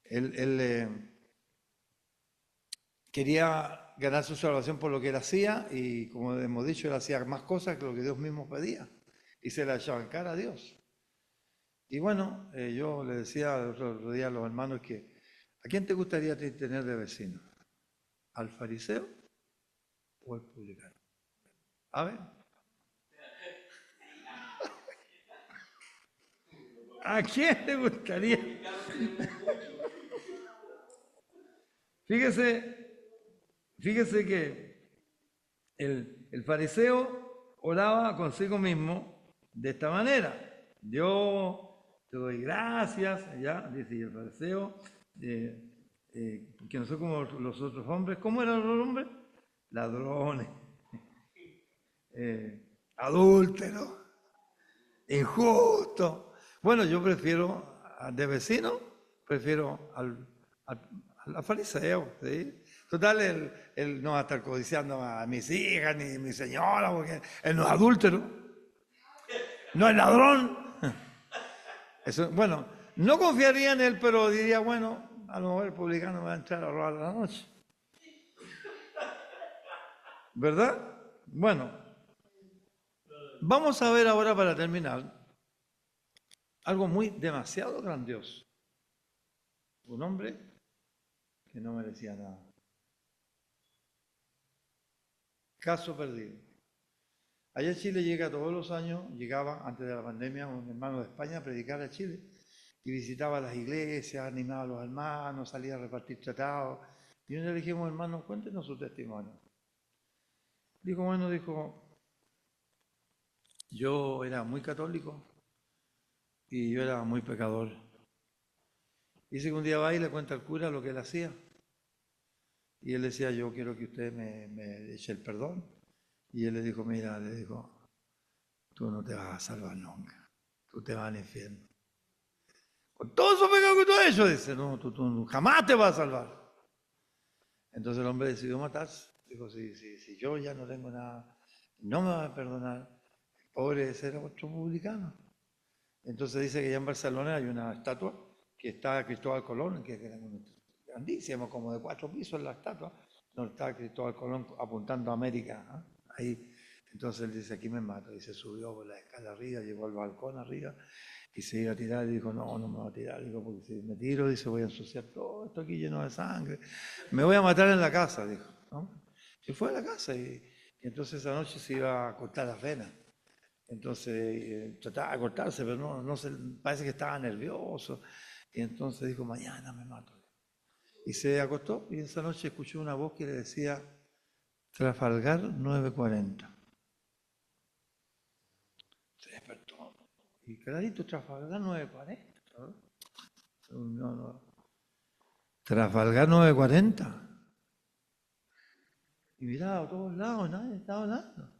Él quería ganar su salvación por lo que él hacía y, como hemos dicho, él hacía más cosas que lo que Dios mismo pedía y se la echaba en cara a Dios. Y bueno, yo le decía el otro día a los hermanos que ¿a quién te gustaría tener de vecino? ¿Al fariseo o al publicano? A ver. ¿A quién te gustaría? Fíjese que el fariseo oraba consigo mismo de esta manera. Yo te doy gracias, ya, dice el fariseo, que no soy como los otros hombres. ¿Cómo eran los hombres? Ladrones, adúlteros, injustos. Bueno, yo prefiero, de vecino, prefiero al fariseo, ¿sí? Total, él no va a estar codiciando a mis hijas ni a mi señora, porque él no es adúltero, no es ladrón. Eso, bueno, no confiaría en él, pero diría, bueno, a lo mejor el publicano me va a entrar a robar a la noche. ¿Verdad? Bueno, vamos a ver ahora para terminar algo muy demasiado grandioso. Un hombre que no merecía nada. Caso perdido. Allá en Chile llega todos los años, llegaba antes de la pandemia un hermano de España a predicar a Chile y visitaba las iglesias, animaba a los hermanos, salía a repartir tratados. Y un día le dijimos, hermano, cuéntenos su testimonio. Dijo, bueno, yo era muy católico y yo era muy pecador. Dice que un día va y le cuenta al cura lo que él hacía. Y él decía, yo quiero que usted me eche el perdón. Y él le dijo, mira, le dijo, tú no te vas a salvar nunca, tú te vas al infierno. Con todos esos pecados que tú has hecho, dice, no, tú jamás te vas a salvar. Entonces el hombre decidió matarse. Dijo, si yo ya no tengo nada, no me va a perdonar, pobre ese era otro publicano. Entonces dice que allá en Barcelona hay una estatua que está Cristóbal Colón, que era grandísima, como de 4 pisos la estatua, donde está Cristóbal Colón apuntando a América, ¿eh? Ahí. Entonces él dice, aquí me mato, y se subió por la escala arriba, llegó al balcón arriba, y se iba a tirar, y dijo, no, no me voy a tirar, dijo, porque si me tiro, dice, voy a ensuciar todo esto aquí lleno de sangre, me voy a matar en la casa, dijo, ¿no? Se fue a la casa, y entonces esa noche se iba a cortar las venas. Entonces trataba de cortarse, pero no parece que estaba nervioso. Y entonces dijo, mañana me mato. Y se acostó y esa noche escuchó una voz que le decía, Trafalgar 9:40. Se despertó. Y clarito, Trafalgar 9:40. No. Trafalgar 9:40. Y miraba a todos lados, nadie estaba hablando.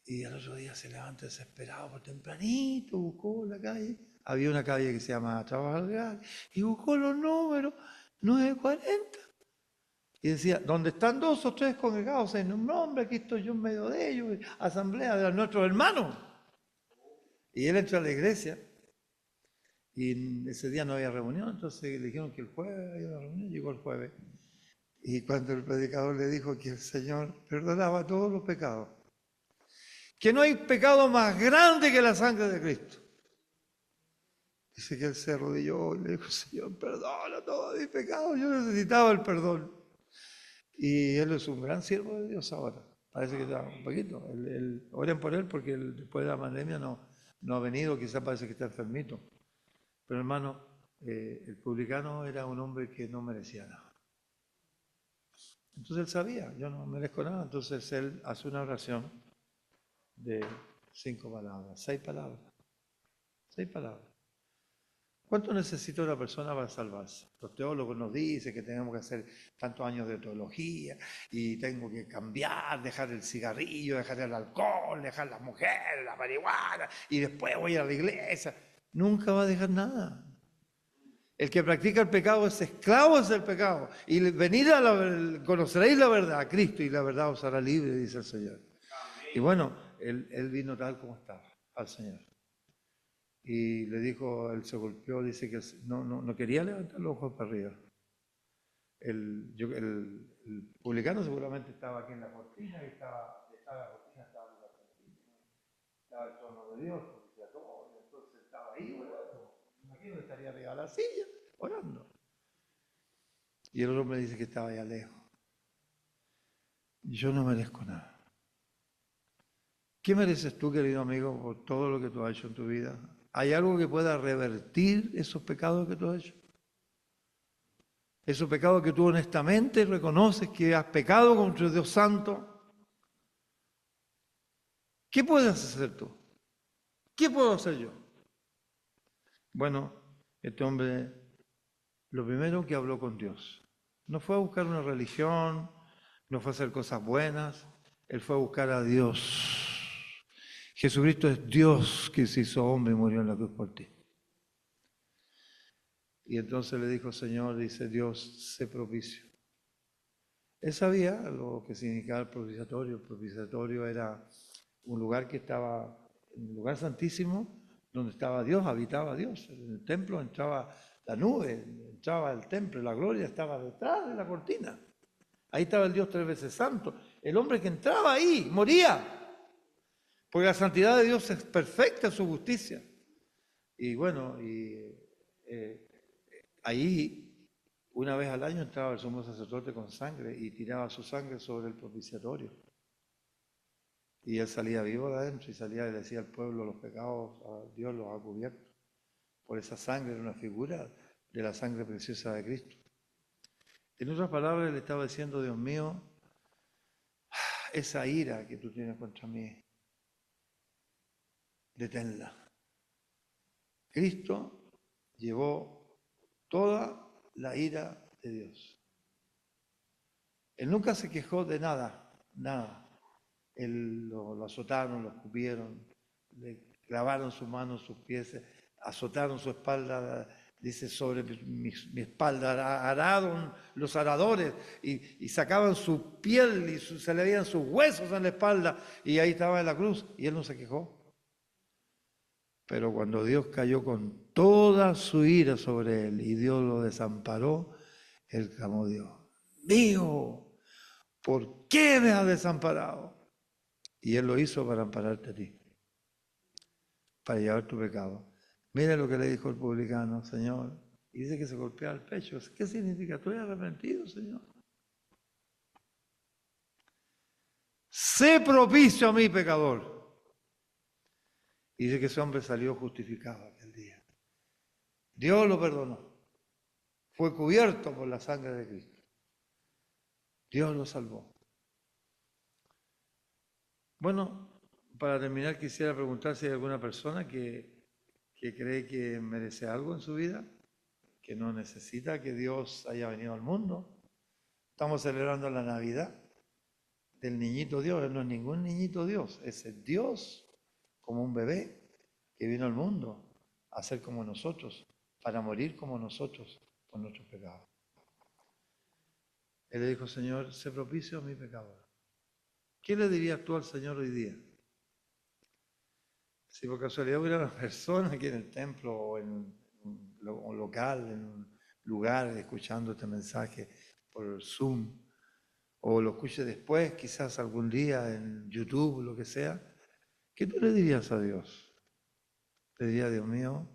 Y al otro día se levanta desesperado por tempranito, buscó la calle. Había una calle que se llama Trafalgar y buscó los números 9:40. Y decía, ¿dónde están 2 o 3 congregados en un nombre? Aquí estoy yo en medio de ellos, asamblea de nuestros hermanos. Y él entra a la iglesia y ese día no había reunión, entonces le dijeron que el jueves había una reunión, llegó el jueves. Y cuando el predicador le dijo que el Señor perdonaba todos los pecados, que no hay pecado más grande que la sangre de Cristo. Dice que él se arrodilló y le dijo, Señor, perdona todos mis pecados, yo necesitaba el perdón. Y él es un gran siervo de Dios ahora. Parece que está un poquito. Oren por él porque después de la pandemia no ha venido, quizás parece que está enfermito. Pero hermano, el publicano era un hombre que no merecía nada. Entonces él sabía, yo no merezco nada. Entonces él hace una oración de 5 palabras, 6 palabras. 6 palabras. ¿Cuánto necesita una persona para salvarse? Los teólogos nos dicen que tenemos que hacer tantos años de teología y tengo que cambiar, dejar el cigarrillo, dejar el alcohol, dejar las mujeres, la marihuana y después voy a la iglesia. Nunca va a dejar nada. El que practica el pecado es esclavo del pecado. Y venid conoceréis la verdad a Cristo y la verdad os hará libre, dice el Señor. Y bueno, él vino tal como estaba al Señor. Y le dijo, él se golpeó, dice que no quería levantar los ojos para arriba. El publicano seguramente estaba aquí en la cortina, y estaba la cortina, estaba en la cortina, estaba el trono de Dios, entonces estaba ahí orando. Me imagino que estaría arriba de la silla, orando. Y el otro me dice que estaba allá lejos. Yo no merezco nada. ¿Qué mereces tú, querido amigo, por todo lo que tú has hecho en tu vida? ¿Hay algo que pueda revertir esos pecados que tú has hecho? Esos pecados que tú honestamente reconoces que has pecado contra Dios Santo. ¿Qué puedes hacer tú? ¿Qué puedo hacer yo? Bueno, este hombre lo primero que habló con Dios. No fue a buscar una religión, no fue a hacer cosas buenas, él fue a buscar a Dios. Jesucristo es Dios que se hizo hombre y murió en la cruz por ti. Y entonces le dijo, Señor, dice Dios, sé propicio. Él sabía lo que significaba el propiciatorio. El propiciatorio era un lugar que estaba, un lugar santísimo, donde estaba Dios, habitaba Dios. En el templo entraba la nube, entraba el templo, la gloria estaba detrás de la cortina. Ahí estaba el Dios 3 veces santo. El hombre que entraba ahí moría, porque la santidad de Dios es perfecta, su justicia. Y bueno, ahí una vez al año entraba el sumo sacerdote con sangre y tiraba su sangre sobre el propiciatorio. Y él salía vivo de adentro y salía y le decía al pueblo: los pecados a Dios los ha cubierto. Por esa sangre, era una figura de la sangre preciosa de Cristo. En otras palabras, le estaba diciendo: Dios mío, esa ira que tú tienes contra mí, deténla. Cristo llevó toda la ira de Dios. Él nunca se quejó de nada, nada. Él lo azotaron, lo escupieron, le clavaron sus manos, sus pies, azotaron su espalda, dice, sobre mi espalda, araron los aradores y sacaban su piel y se le veían sus huesos en la espalda, y ahí estaba en la cruz, y él no se quejó. Pero cuando Dios cayó con toda su ira sobre él y Dios lo desamparó, él clamó: Dios mío, ¿por qué me has desamparado? Y él lo hizo para ampararte a ti, para llevar tu pecado. Mira lo que le dijo el publicano: Señor, y dice que se golpea el pecho. ¿Qué significa? Estoy arrepentido, Señor. Sé propicio a mi pecador. Y dice que ese hombre salió justificado aquel día. Dios lo perdonó. Fue cubierto por la sangre de Cristo. Dios lo salvó. Bueno, para terminar quisiera preguntar si hay alguna persona que cree que merece algo en su vida, que no necesita que Dios haya venido al mundo. Estamos celebrando la Navidad del niñito Dios. Él no es ningún niñito Dios, es el Dios como un bebé que vino al mundo a ser como nosotros, para morir como nosotros por nuestros pecados. Él le dijo: Señor, sé propicio a mi pecador. ¿Qué le dirías tú al Señor hoy día? Si por casualidad hubiera una persona aquí en el templo o en un local, en un lugar, escuchando este mensaje por Zoom, o lo escuche después, quizás algún día en YouTube, lo que sea, ¿qué tú le dirías a Dios? Le diría: Dios mío,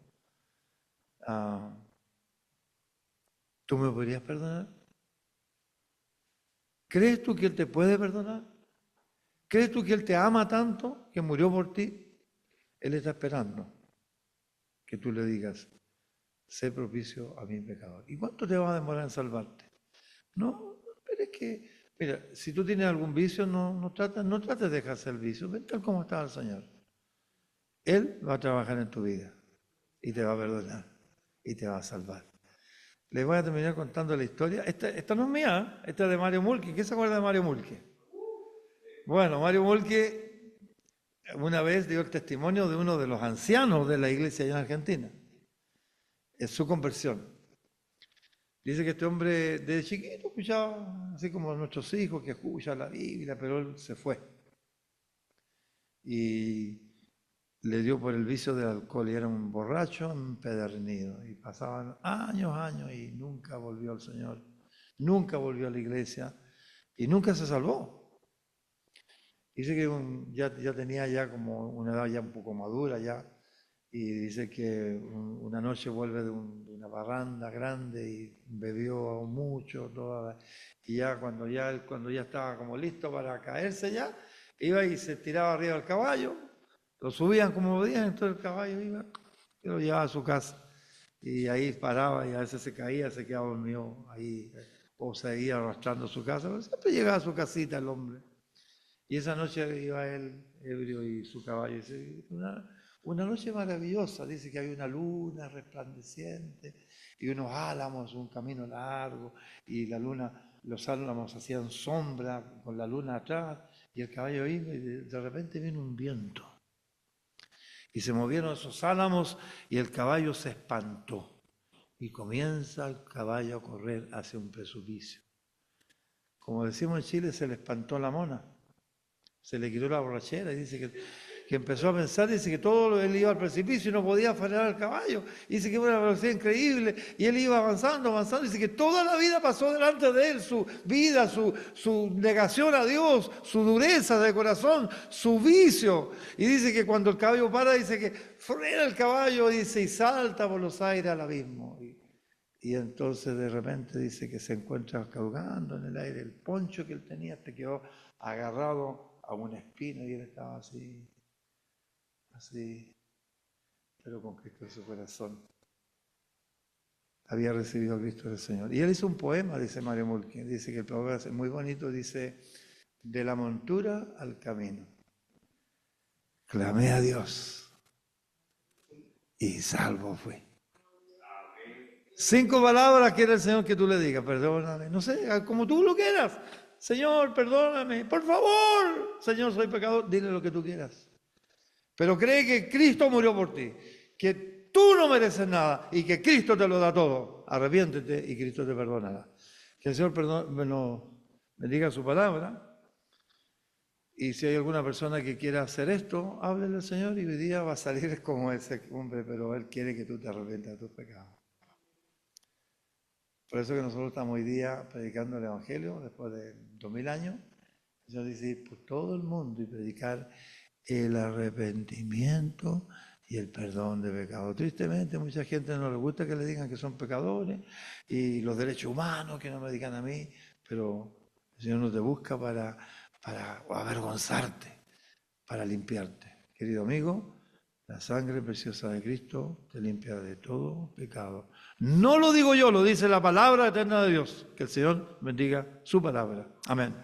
¿tú me podrías perdonar? ¿Crees tú que Él te puede perdonar? ¿Crees tú que Él te ama tanto que murió por ti? Él está esperando que tú le digas: sé propicio a mi pecador. ¿Y cuánto te va a demorar en salvarte? No, pero es que, mira, si tú tienes algún vicio, no trates de dejarse el vicio, ven tal como está el Señor. Él va a trabajar en tu vida y te va a perdonar y te va a salvar. Les voy a terminar contando la historia. Esta no es mía, esta es de Mario Mulque. ¿Quién se acuerda de Mario Mulque? Bueno, Mario Mulque una vez dio el testimonio de uno de los ancianos de la iglesia allá en Argentina, en su conversión. Dice que este hombre desde chiquito escuchaba, así como nuestros hijos que escuchan la Biblia, pero él se fue. Y le dio por el vicio del alcohol y era un borracho empedernido. Y pasaban años y nunca volvió al Señor, nunca volvió a la iglesia y nunca se salvó. Dice que ya tenía ya como una edad ya un poco madura ya, y dice que una noche vuelve de una parranda grande y bebió mucho, y ya cuando ya estaba como listo para caerse ya, iba y se tiraba arriba del caballo, lo subían como podían, entonces el caballo iba y lo llevaba a su casa. Y ahí paraba y a veces se caía, se quedaba dormido ahí, o seguía arrastrando a su casa, pero siempre llegaba a su casita el hombre. Y esa noche iba él ebrio y su caballo. Dice, una noche maravillosa, dice que había una luna resplandeciente y unos álamos, un camino largo, y la luna, los álamos hacían sombra con la luna atrás, y el caballo iba y de repente vino un viento. Y se movieron esos álamos y el caballo se espantó. Y comienza el caballo a correr hacia un precipicio. Como decimos en Chile, se le espantó la mona. Se le quitó la borrachera y dice que que empezó a pensar, dice que todo él iba al precipicio y no podía frenar al caballo. Dice que era una velocidad increíble y él iba avanzando, avanzando. Dice que toda la vida pasó delante de él, su vida, su negación a Dios, su dureza de corazón, su vicio. Y dice que cuando el caballo para, dice que frena el caballo, dice, y salta por los aires al abismo. Y entonces de repente dice que se encuentra colgando en el aire el poncho que él tenía, te quedó agarrado a una espina y él estaba así, pero con Cristo en su corazón. Había recibido a Cristo del Señor. Y él hizo un poema, dice Mario Mulkin, dice que el poema es muy bonito, dice, de la montura al camino. Clamé a Dios y salvo fui. 5 palabras quiere el Señor que tú le digas, perdóname, no sé, como tú lo quieras. Señor, perdóname, por favor. Señor, soy pecador, dile lo que tú quieras. Pero cree que Cristo murió por ti, que tú no mereces nada y que Cristo te lo da todo. Arrepiéntete y Cristo te perdonará. Que el Señor me diga su palabra. Y si hay alguna persona que quiera hacer esto, háblele al Señor y hoy día va a salir como ese hombre, pero Él quiere que tú te arrepientas de tus pecados. Por eso que nosotros estamos hoy día predicando el Evangelio después de 2000 años. El Señor dice ir por todo el mundo y predicar el arrepentimiento y el perdón de pecados. Tristemente, mucha gente no le gusta que le digan que son pecadores y los derechos humanos que no me digan a mí, pero el Señor no te busca para avergonzarte, para limpiarte. Querido amigo, la sangre preciosa de Cristo te limpia de todo pecado. No lo digo yo, lo dice la palabra eterna de Dios. Que el Señor bendiga su palabra. Amén.